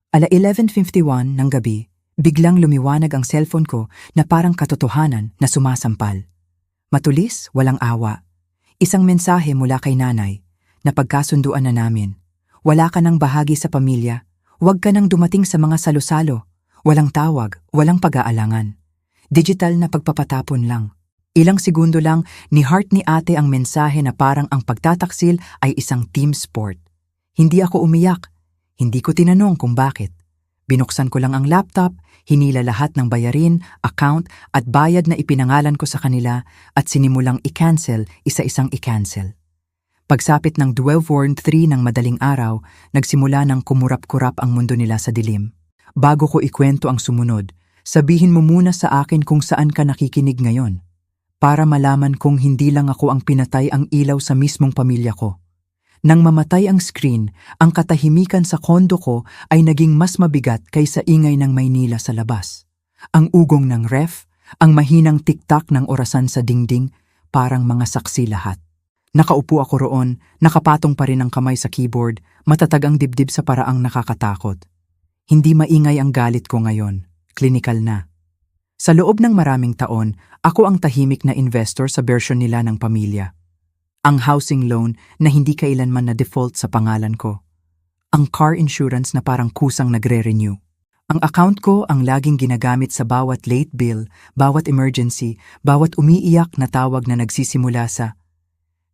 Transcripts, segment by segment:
11:51 ng gabi, biglang lumiwanag ang cellphone ko na parang katotohanan na sumasampal. Matulis, walang awa. Isang mensahe mula kay nanay, na pagkasunduan na namin. Wala ka nang bahagi sa pamilya, huwag ka nang dumating sa mga salo-salo. Walang tawag, walang pag-aalangan. Digital na pagpapatapon lang. Ilang segundo lang, ni-heart ni ate ang mensahe na parang ang pagtataksil ay isang team sport. Hindi ako umiyak. Hindi ko tinanong kung bakit. Binuksan ko lang ang laptop, hinila lahat ng bayarin, account at bayad na ipinangalan ko sa kanila at sinimulang i-cancel, isa-isang i-cancel. Pagsapit ng 12:03 ng madaling araw, nagsimula ng kumurap-kurap ang mundo nila sa dilim. Bago ko ikwento ang sumunod, sabihin mo muna sa akin kung saan ka nakikinig ngayon. Para malaman kung hindi lang ako ang pinatay ang ilaw sa mismong pamilya ko. Nang mamatay ang screen, ang katahimikan sa kondo ko ay naging mas mabigat kaysa ingay ng Maynila sa labas. Ang ugong ng ref, ang mahinang tiktak ng orasan sa dingding, parang mga saksi lahat. Nakaupo ako roon, nakapatong pa rin ang kamay sa keyboard, matatag ang dibdib sa paraang nakakatakot. Hindi maingay ang galit ko ngayon, klinikal na. Sa loob ng maraming taon, ako ang tahimik na investor sa bersyon nila ng pamilya. Ang housing loan na hindi kailanman na-default sa pangalan ko. Ang car insurance na parang kusang nagre-renew. Ang account ko ang laging ginagamit sa bawat late bill, bawat emergency, bawat umiiyak na tawag na nagsisimula sa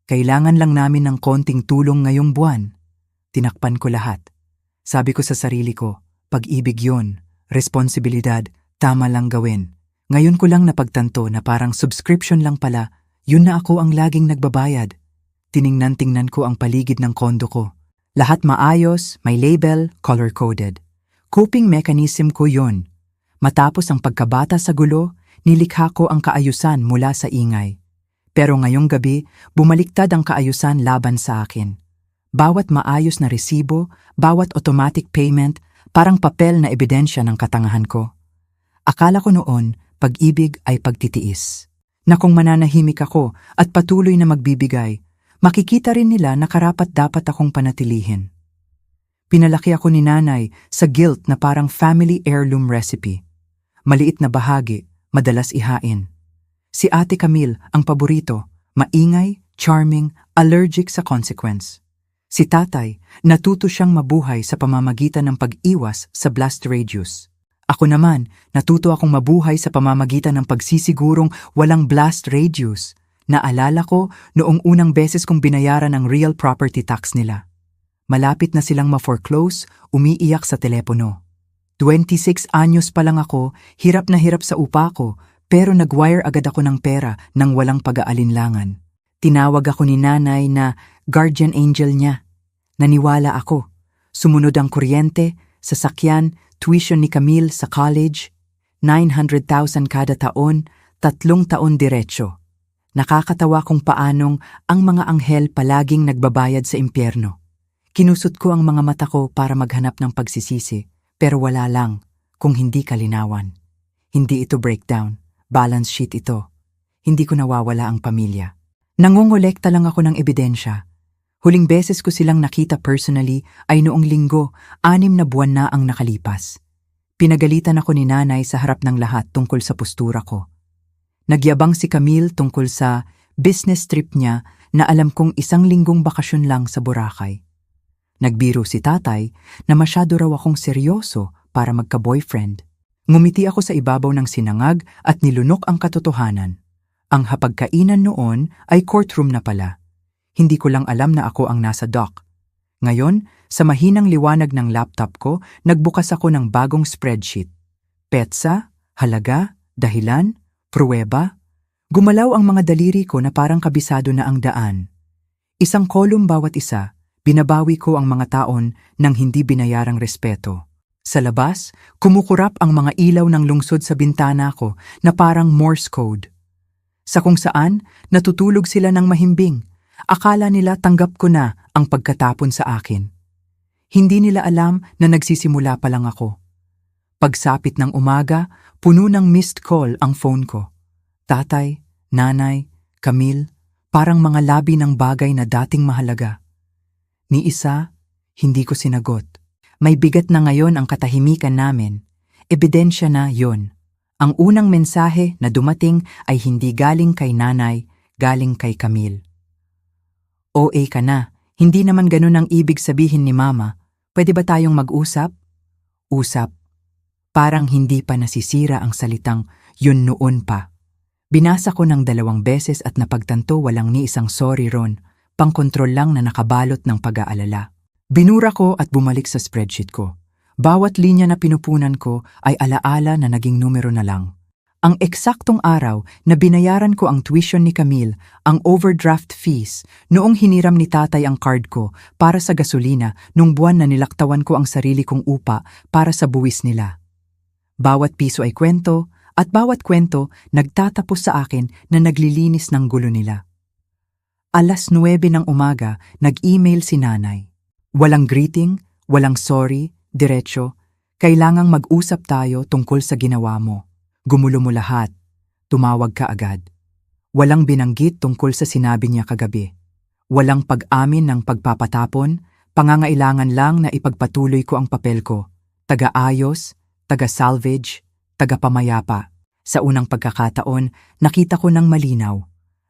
"Kailangan lang namin ng konting tulong ngayong buwan." Tinakpan ko lahat. Sabi ko sa sarili ko, pag-ibig yon, responsibilidad, tama lang gawin. Ngayon ko lang napagtanto na parang subscription lang pala, yun na ako ang laging nagbabayad. Tiningnan-tingnan ko ang paligid ng kondo ko. Lahat maayos, may label, color-coded. Coping mechanism ko yon. Matapos ang pagkabata sa gulo, nilikha ko ang kaayusan mula sa ingay. Pero ngayong gabi, bumaliktad ang kaayusan laban sa akin. Bawat maayos na resibo, bawat automatic payment, parang papel na ebidensya ng katangahan ko. Akala ko noon, pag-ibig ay pagtitiis. Na kung mananahimik ako at patuloy na magbibigay, makikita rin nila na karapat-dapat akong panatilihin. Pinalaki ako ni nanay sa guilt na parang family heirloom recipe. Maliit na bahagi, madalas ihain. Si Ate Camille ang paborito, maingay, charming, allergic sa consequence. Si tatay, natuto siyang mabuhay sa pamamagitan ng pag-iwas sa blast radius. Ako naman, natuto akong mabuhay sa pamamagitan ng pagsisigurong walang blast radius. Naalala ko noong unang beses kong binayaran ang real property tax nila. Malapit na silang ma-foreclose, umiiyak sa telepono. 26 anyos pa lang ako, hirap na hirap sa upa ko, pero nag-wire agad ako ng pera nang walang pag-aalinlangan. Tinawag ako ni nanay na guardian angel niya. Naniwala ako. Sumunod ang kuryente, sasakyan, tuition ni Camille sa college, 900,000 kada taon, 3 taon diretsyo. Nakakatawa kung paanong ang mga anghel palaging nagbabayad sa impyerno. Kinusot ko ang mga mata ko para maghanap ng pagsisisi, pero wala lang kung hindi kalinawan. Hindi ito breakdown, balance sheet ito. Hindi ko nawawala ang pamilya. Nangongolekta lang ako ng ebidensya. Huling beses ko silang nakita personally ay noong linggo, 6 na buwan na ang nakalipas. Pinagalitan ako ni nanay sa harap ng lahat tungkol sa postura ko. Nagyabang si Camille tungkol sa business trip niya na alam kong 1 linggong bakasyon lang sa Boracay. Nagbiro si tatay na masyado raw akong seryoso para magka-boyfriend. Ngumiti ako sa ibabaw ng sinangag at nilunok ang katotohanan. Ang hapagkainan noon ay courtroom na pala. Hindi ko lang alam na ako ang nasa dock. Ngayon, sa mahinang liwanag ng laptop ko, nagbukas ako ng bagong spreadsheet. Petsa, halaga, dahilan, pruweba. Gumalaw ang mga daliri ko na parang kabisado na ang daan. 1 kolum bawat isa, binabawi ko ang mga taon nang hindi binayarang respeto. Sa labas, kumukurap ang mga ilaw ng lungsod sa bintana ko na parang Morse code. Sa kung saan, natutulog sila ng mahimbing. Akala nila tanggap ko na ang pagkatapon sa akin. Hindi nila alam na nagsisimula pa lang ako. Pagsapit ng umaga, puno ng missed call ang phone ko. Tatay, nanay, Camille, parang mga labi ng bagay na dating mahalaga. Ni isa, hindi ko sinagot. May bigat na ngayon ang katahimikan namin. Ebidensya na yon. Ang unang mensahe na dumating ay hindi galing kay nanay, galing kay Camille. OA ka na, hindi naman ganun ang ibig sabihin ni mama. Pwede ba tayong mag-usap? Usap. Parang hindi pa nasisira ang salitang yun noon pa. Binasa ko ng 2 beses at napagtanto walang ni isang sorry ron, pangkontrol lang na nakabalot ng pag-aalala. Binura ko at bumalik sa spreadsheet ko. Bawat linya na pinupunan ko ay alaala na naging numero na lang. Ang eksaktong araw na binayaran ko ang tuition ni Camille, ang overdraft fees, noong hiniram ni tatay ang card ko para sa gasolina nung buwan na nilaktawan ko ang sarili kong upa para sa buwis nila. Bawat piso ay kwento, at bawat kwento nagtatapos sa akin na naglilinis ng gulo nila. 9:00 ng umaga, nag-email si nanay. Walang greeting, walang sorry, diretso, kailangang mag-usap tayo tungkol sa ginawa mo. Gumulo mo lahat. Tumawag ka agad. Walang binanggit tungkol sa sinabi niya kagabi. Walang pag-amin ng pagpapatapon, pangangailangan lang na ipagpatuloy ko ang papel ko. Taga-ayos, taga-salvage, taga-pamayapa. Sa unang pagkakataon, nakita ko ng malinaw.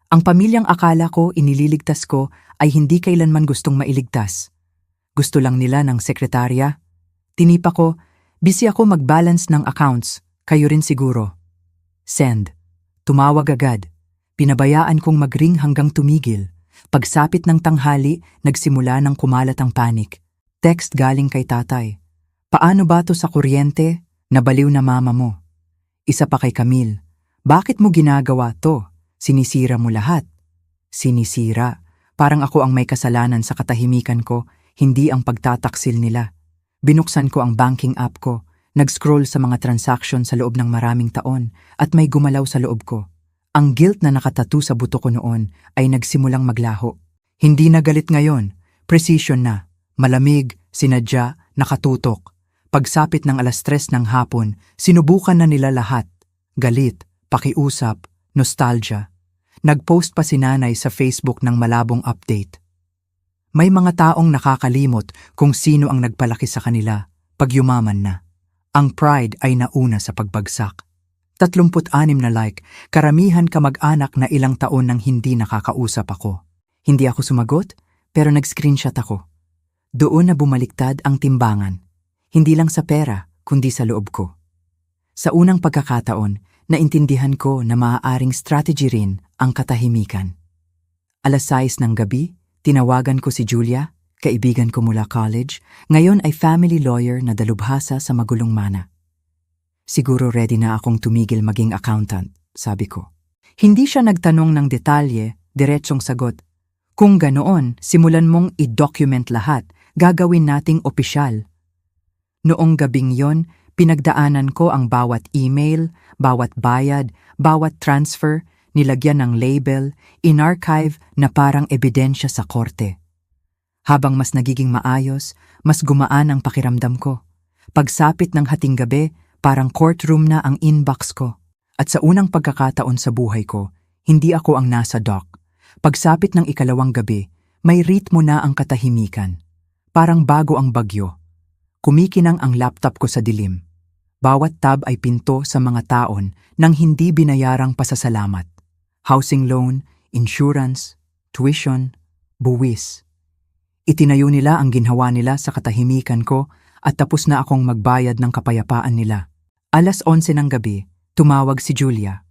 Ang pamilyang akala ko inililigtas ko ay hindi kailanman gustong mailigtas. Gusto lang nila ng sekretarya. Tinipa ko, busy ako mag-balance ng accounts, kayo rin siguro. Send. Tumawag agad. Pinabayaan kong mag-ring hanggang tumigil. Pagsapit ng tanghali, nagsimula ng kumalat ang panic. Text galing kay tatay. Paano ba to sa kuryente? Nabaliw na mama mo. Isa pa kay Camille. Bakit mo ginagawa to? Sinisira mo lahat. Sinisira. Parang ako ang may kasalanan sa katahimikan ko, hindi ang pagtataksil nila. Binuksan ko ang banking app ko, nag-scroll sa mga transaction sa loob ng maraming taon at may gumalaw sa loob ko. Ang guilt na nakatattoo sa buto ko noon ay nagsimulang maglaho. Hindi na galit ngayon, precision na, malamig, sinadya, nakatutok. Pagsapit ng 3:00 ng hapon, sinubukan na nila lahat. Galit, pakiusap, nostalgia. Nag-post pa si nanay sa Facebook ng malabong update. May mga taong nakakalimot kung sino ang nagpalaki sa kanila pag yumaman na. Ang pride ay nauna sa pagbagsak. 36 na like, karamihan kamag-anak na ilang taon nang hindi nakakausap ako. Hindi ako sumagot, pero nag-screenshot ako. Doon na bumaliktad ang timbangan. Hindi lang sa pera, kundi sa loob ko. Sa unang pagkakataon, naintindihan ko na maaaring strategy rin ang katahimikan. 6:00 ng gabi, tinawagan ko si Julia, kaibigan ko mula college, ngayon ay family lawyer na dalubhasa sa magulong mana. Siguro ready na akong tumigil maging accountant, sabi ko. Hindi siya nagtanong ng detalye, diretsong sagot. Kung ganoon, simulan mong i-document lahat, gagawin nating opisyal. Noong gabing yon, pinagdaanan ko ang bawat email, bawat bayad, bawat transfer, nilagyan ng label, in-archive na parang ebidensya sa korte. Habang mas nagiging maayos, mas gumaan ang pakiramdam ko. Pagsapit ng hating gabi, parang courtroom na ang inbox ko. At sa unang pagkakataon sa buhay ko, hindi ako ang nasa dock. Pagsapit ng 2 gabi, may ritmo na ang katahimikan. Parang bago ang bagyo. Kumikinang ang laptop ko sa dilim. Bawat tab ay pinto sa mga taon nang hindi binayarang pasasalamat. Housing loan, insurance, tuition, buwis. Itinayo nila ang ginhawa nila sa katahimikan ko at tapos na akong magbayad ng kapayapaan nila. 11:00 ng gabi, tumawag si Julia.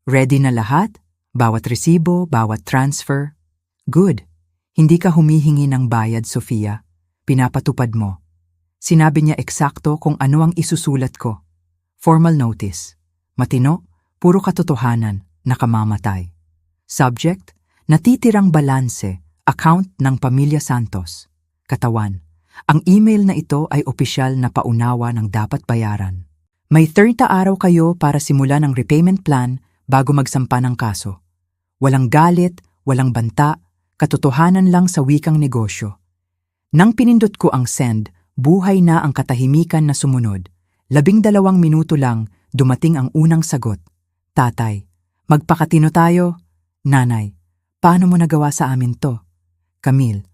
Ready na lahat? Bawat resibo, bawat transfer? Good. Hindi ka humihingi ng bayad, Sofia. Pinapatupad mo. Sinabi niya eksakto kung ano ang isusulat ko. Formal notice. Matino, puro katotohanan, nakamamatay. Subject, natitirang balanse, account ng Pamilya Santos. Katawan, ang email na ito ay opisyal na paunawa ng dapat bayaran. May 30 araw kayo para simulan ang repayment plan bago magsampa ng kaso. Walang galit, walang banta, katotohanan lang sa wikang negosyo. Nang pinindot ko ang send, buhay na ang katahimikan na sumunod. 12 minuto lang, dumating ang unang sagot. Tatay, magpakatino tayo. Nanay, paano mo nagawa sa amin to? Camille,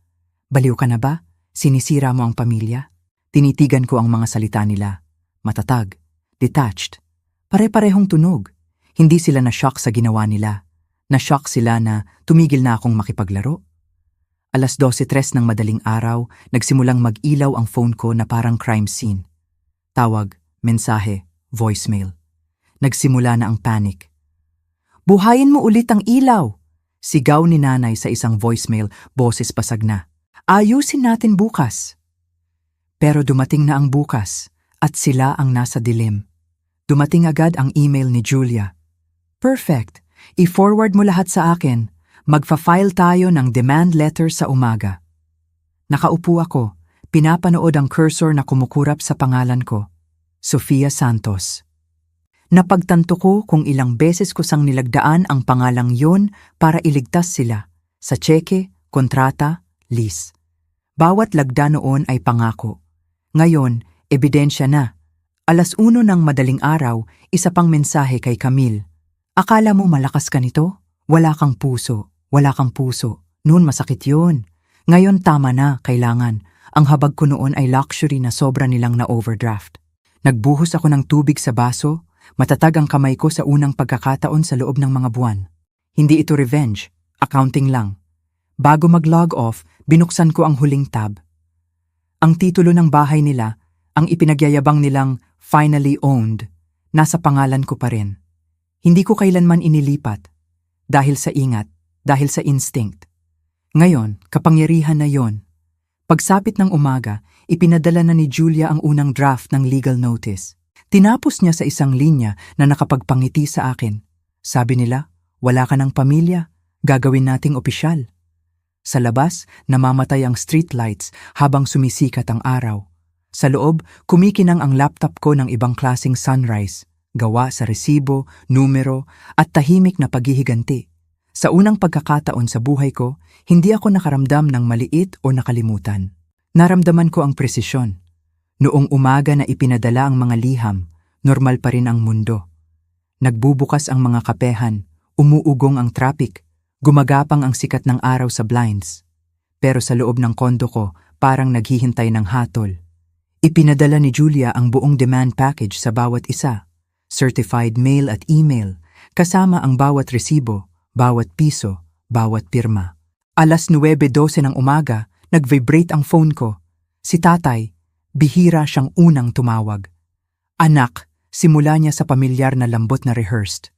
baliw ka na ba? Sinisira mo ang pamilya? Tinitigan ko ang mga salita nila. Matatag, detached, pare-parehong tunog. Hindi sila na-shock sa ginawa nila. Na-shock sila na tumigil na akong makipaglaro. 12:03 ng madaling araw, nagsimulang mag-ilaw ang phone ko na parang crime scene. Tawag, mensahe, voicemail. Nagsimula na ang panic. "Buhayin mo ulit ang ilaw!" Sigaw ni nanay sa isang voicemail, boses pasag na. "Ayusin natin bukas." Pero dumating na ang bukas at sila ang nasa dilim. Dumating agad ang email ni Julia. "Perfect. I-forward mo lahat sa akin. Magfa-file tayo ng demand letter sa umaga." Nakaupo ako, pinapanood ang cursor na kumukurap sa pangalan ko. Sofia Santos. Napagtanto ko kung ilang beses ko sang nilagdaan ang pangalang yon para iligtas sila. Sa tseke, kontrata, lease. Bawat lagda noon ay pangako. Ngayon, ebidensya na. 1:00 ng madaling araw, isa pang mensahe kay Camille. "Akala mo malakas ka nito? Wala kang puso. Wala kang puso. Noon masakit yun. Ngayon tama na, kailangan. Ang habag ko noon ay luxury na sobra nilang na-overdraft." Nagbuhos ako ng tubig sa baso, matatag ang kamay ko sa unang pagkakataon sa loob ng mga buwan. Hindi ito revenge, accounting lang. Bago mag-log off, binuksan ko ang huling tab. Ang titulo ng bahay nila, ang ipinagyayabang nilang finally owned, nasa pangalan ko pa rin. Hindi ko kailanman inilipat. Dahil sa ingat, dahil sa instinct. Ngayon, kapangyarihan na yon. Pagsapit ng umaga, ipinadala na ni Julia ang unang draft ng legal notice. Tinapos niya sa isang linya na nakapagpangiti sa akin. Sabi nila, "Wala ka ng pamilya, gagawin nating opisyal." Sa labas, namamatay ang streetlights habang sumisikat ang araw. Sa loob, kumikinang ang laptop ko ng ibang klaseng sunrise, gawa sa resibo, numero, at tahimik na paghihiganti. Sa unang pagkakataon sa buhay ko, hindi ako nakaramdam ng maliit o nakalimutan. Naramdaman ko ang presisyon. Noong umaga na ipinadala ang mga liham, normal pa rin ang mundo. Nagbubukas ang mga kapehan, umuugong ang traffic, gumagapang ang sikat ng araw sa blinds. Pero sa loob ng kondo ko, parang naghihintay ng hatol. Ipinadala ni Julia ang buong demand package sa bawat isa. Certified mail at email, kasama ang bawat resibo, bawat piso, bawat pirma. 9:12 ng umaga, nag-vibrate ang phone ko. Si tatay, bihira siyang unang tumawag. "Anak," simula niya sa pamilyar na lambot na rehearsed.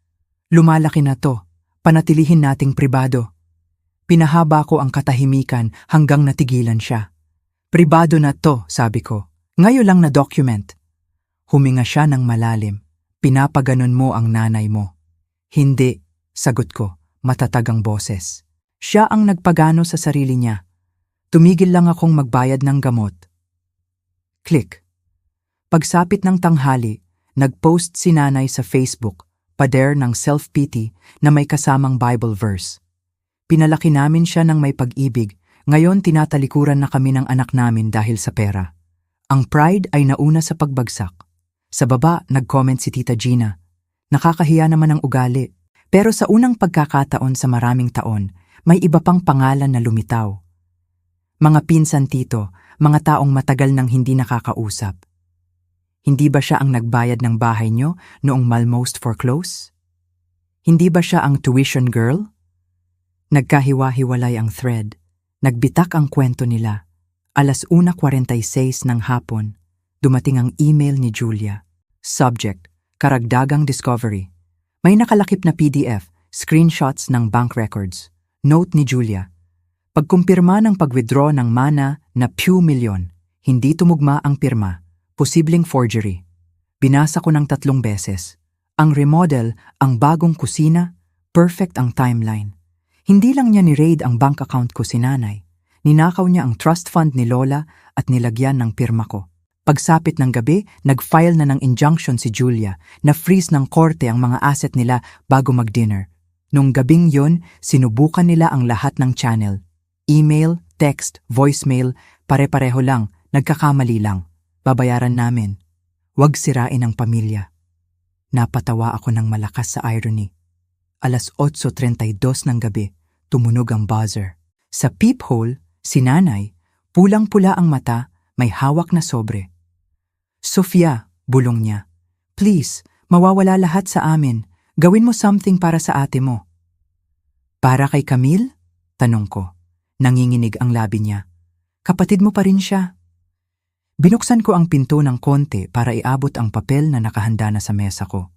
"Lumalaki na to. Panatilihin nating pribado." Pinahaba ko ang katahimikan hanggang natigilan siya. "Pribado na to," sabi ko. "Ngayon lang na document." Huminga siya ng malalim. "Pinapaganon mo ang nanay mo." "Hindi," sagot ko, matatag ang boses. Siya ang nagpagano sa sarili niya. Tumigil lang akong magbayad ng gamot. Click. Pagsapit ng tanghali, nag-post si nanay sa Facebook, pader ng self-pity na may kasamang Bible verse. Pinalaki namin siya ng may pag-ibig, ngayon tinatalikuran na kami ng anak namin dahil sa pera. Ang pride ay nauna sa pagbagsak. Sa baba, nag-comment si Tita Gina. "Nakakahiya naman ang ugali." Pero sa unang pagkakataon sa maraming taon, may iba pang pangalan na lumitaw. Mga pinsan tito, mga taong matagal nang hindi nakakausap. Hindi ba siya ang nagbayad ng bahay niyo noong malmost foreclose? Hindi ba siya ang tuition girl? Nagkahiwa-hiwalay ang thread. Nagbitak ang kwento nila. 1:46 ng hapon, dumating ang email ni Julia. Subject, karagdagang discovery. May nakalakip na PDF, screenshots ng bank records. Note ni Julia. Pagkumpirma ng pag-withdraw ng mana na few milyon, hindi tumugma ang pirma. Posibleng forgery. Binasa ko ng 3 beses. Ang remodel, ang bagong kusina, perfect ang timeline. Hindi lang niya ni-raid ang bank account ko si nanay. Ninakaw niya ang trust fund ni Lola at nilagyan ng pirma ko. Pagsapit ng gabi, nag-file na ng injunction si Julia na freeze ng korte ang mga asset nila bago mag-dinner. Nung gabing yon, sinubukan nila ang lahat ng channel. Email, text, voicemail, pare-pareho lang, nagkakamali lang. Babayaran namin. Huwag sirain ang pamilya. Napatawa ako ng malakas sa irony. 8:32 ng gabi, tumunog ang buzzer. Sa peephole, si nanay, pulang-pula ang mata, may hawak na sobre. "Sofia," bulong niya, "please, mawawala lahat sa amin. Gawin mo something para sa ate mo." "Para kay Camille?" tanong ko. Nanginginig ang labi niya. "Kapatid mo pa rin siya." Binuksan ko ang pinto ng konti para iabot ang papel na nakahanda na sa mesa ko.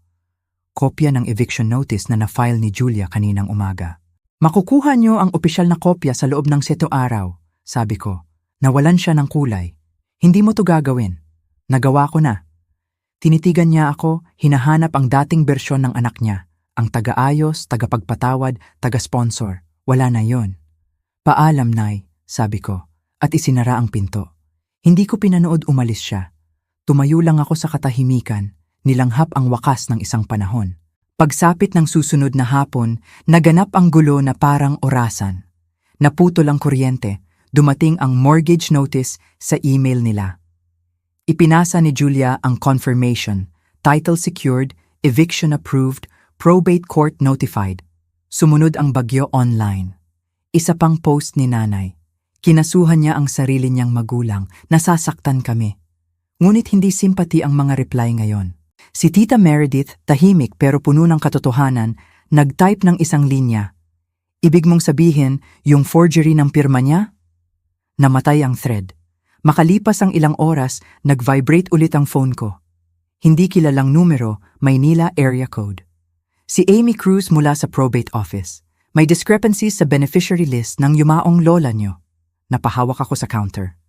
Kopya ng eviction notice na na-file ni Julia kaninang umaga. "Makukuha niyo ang opisyal na kopya sa loob ng 7 araw, sabi ko. Nawalan siya ng kulay. "Hindi mo to gagawin." "Nagawa ko na." Tinitigan niya ako, hinahanap ang dating bersyon ng anak niya. Ang taga-ayos, tagapagpatawad, taga-sponsor. Wala na yon. "Paalam, Nay," sabi ko, at isinara ang pinto. Hindi ko pinanood umalis siya. Tumayo lang ako sa katahimikan, nilanghap ang wakas ng isang panahon. Pagsapit ng susunod na hapon, naganap ang gulo na parang orasan. Naputol ang kuryente, dumating ang mortgage notice sa email nila. Ipinasa ni Julia ang confirmation, title secured, eviction approved, probate court notified. Sumunod ang bagyo online. Isa pang post ni Nanay. Kinasuhan niya ang sarili niyang magulang, nasasaktan kami. Ngunit hindi simpati ang mga reply ngayon. Si Tita Meredith, tahimik pero puno ng katotohanan, nag-type ng isang linya. "Ibig mong sabihin, yung forgery ng pirma niya?" Namatay ang thread. Makalipas ang ilang oras, nag-vibrate ulit ang phone ko. Hindi kilalang numero, Maynila area code. Si Amy Cruz mula sa probate office. "May discrepancies sa beneficiary list ng yumaong lola niyo." Napahawak ako sa counter.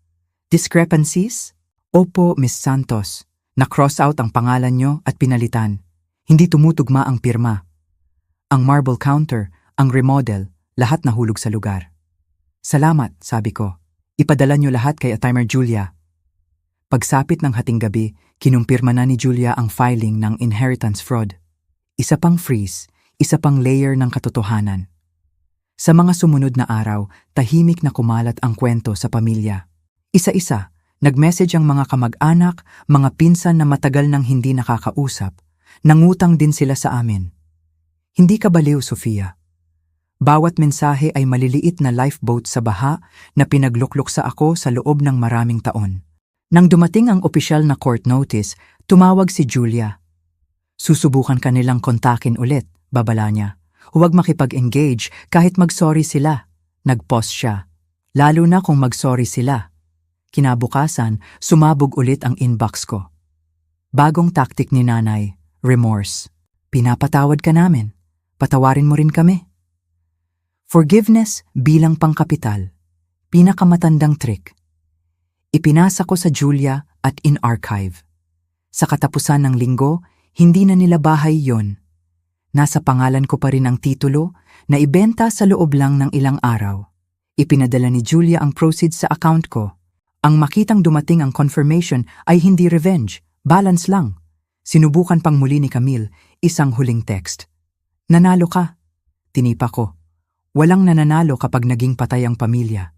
"Discrepancies?" "Opo, Miss Santos. Na-cross out ang pangalan niyo at pinalitan. Hindi tumutugma ang pirma. Ang marble counter, ang remodel, lahat nahulog sa lugar." "Salamat," sabi ko. "Ipadala niyo lahat kay Atimer Julia." Pagsapit ng hating gabi, kinumpirma na ni Julia ang filing ng inheritance fraud. Isa pang freeze, isa pang layer ng katotohanan. Sa mga sumunod na araw, tahimik na kumalat ang kwento sa pamilya. Isa-isa, nag-message ang mga kamag-anak, mga pinsan na matagal nang hindi nakakausap. Nangutang din sila sa amin. Hindi ka baliw, Sofia. Bawat mensahe ay maliliit na lifeboat sa baha na pinaglukluksa ako sa loob ng maraming taon. Nang dumating ang opisyal na court notice, tumawag si Julia. "Susubukan kanilang kontakin ulit," babala niya. "Huwag makipag-engage kahit mag-sorry sila." Nag-pause siya. "Lalo na kung mag-sorry sila." Kinabukasan, sumabog ulit ang inbox ko. Bagong taktik ni Nanay, remorse. "Pinapatawad ka namin. Patawarin mo rin kami." Forgiveness bilang pangkapital. Pinakamatandang trick. Ipinasa ko sa Julia at in-archive. Sa katapusan ng linggo, hindi na nila bahay yon. Nasa pangalan ko pa rin ang titulo na ibenta sa loob lang ng ilang araw. Ipinadala ni Julia ang proceeds sa account ko. Ang makitang dumating ang confirmation ay hindi revenge, balance lang. Sinubukan pang muli ni Camille, isang huling text. "Nanalo ka." Tinipa ko. Walang nananalo kapag naging patay ang pamilya.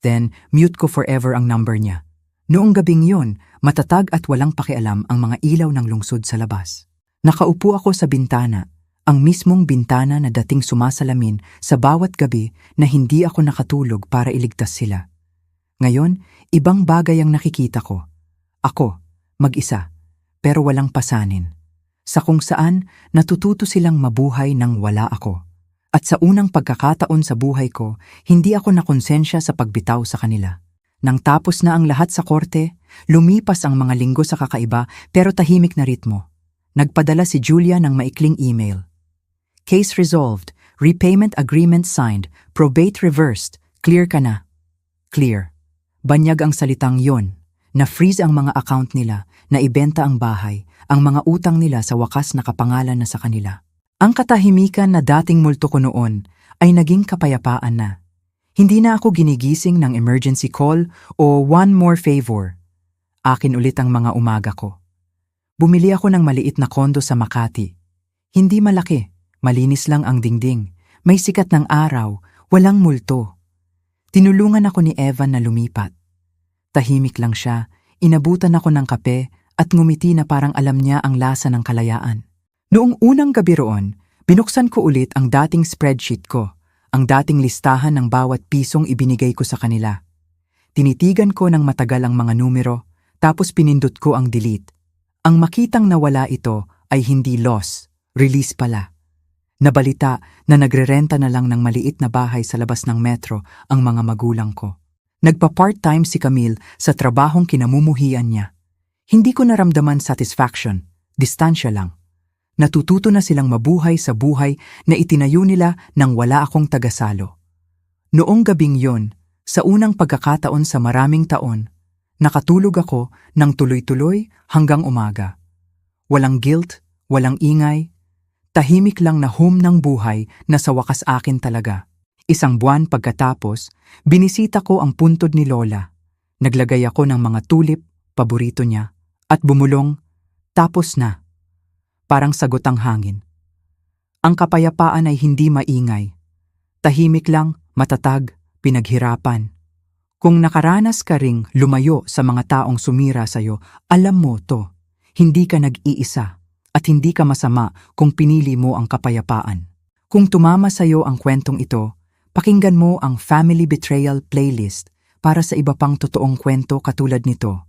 Then, mute ko forever ang number niya. Noong gabing yun, matatag at walang pakialam ang mga ilaw ng lungsod sa labas. Nakaupo ako sa bintana, ang mismong bintana na dating sumasalamin sa bawat gabi na hindi ako nakatulog para iligtas sila. Ngayon, ibang bagay ang nakikita ko. Ako, mag-isa, pero walang pasanin. Sa kung saan, natututo silang mabuhay nang wala ako. At sa unang pagkakataon sa buhay ko, hindi ako nakonsensya sa pagbitaw sa kanila. Nang tapos na ang lahat sa korte, lumipas ang mga linggo sa kakaiba pero tahimik na ritmo. Nagpadala si Julia ng maikling email. "Case resolved, repayment agreement signed, probate reversed, clear ka na." Clear. Banyag ang salitang yon. Na-freeze ang mga account nila, na ibenta ang bahay, ang mga utang nila sa wakas nakapangalan na sa kanila. Ang katahimikan na dating multo ko noon ay naging kapayapaan na. Hindi na ako ginigising ng emergency call o one more favor. Akin ulit ang mga umaga ko. Bumili ako ng maliit na kondo sa Makati. Hindi malaki, malinis lang ang dingding. May sikat ng araw, walang multo. Tinulungan ako ni Evan na lumipat. Tahimik lang siya, inabutan ako ng kape at ngumiti na parang alam niya ang lasa ng kalayaan. Noong unang gabi roon, binuksan ko ulit ang dating spreadsheet ko, ang dating listahan ng bawat pisong ibinigay ko sa kanila. Tinitigan ko ng matagal ang mga numero, tapos pinindot ko ang delete. Ang makitang nawala ito ay hindi loss, release pala. Nabalita na nagrerenta na lang ng maliit na bahay sa labas ng metro ang mga magulang ko. Nagpa-part-time si Camille sa trabahong kinamumuhian niya. Hindi ko naramdaman satisfaction, distansya lang. Natututo na silang mabuhay sa buhay na itinayo nila nang wala akong tagasalo. Noong gabing yon, sa unang pagkakataon sa maraming taon, nakatulog ako ng tuloy-tuloy hanggang umaga. Walang guilt, walang ingay, tahimik lang na hum ng buhay na sa wakas akin talaga. Isang buwan pagkatapos, binisita ko ang puntod ni Lola. Naglagay ako ng mga tulip, paborito niya, at bumulong, tapos na. Parang sagot ang hangin. Ang kapayapaan ay hindi maingay. Tahimik lang, matatag, pinaghirapan. Kung nakaranas ka ring lumayo sa mga taong sumira sa'yo, alam mo to, hindi ka nag-iisa at hindi ka masama kung pinili mo ang kapayapaan. Kung tumama sa'yo ang kwentong ito, pakinggan mo ang Family Betrayal Playlist para sa iba pang totoong kwento katulad nito.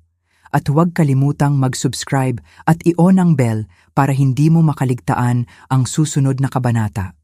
At huwag kalimutang mag-subscribe at i-on ang bell para hindi mo makaligtaan ang susunod na kabanata.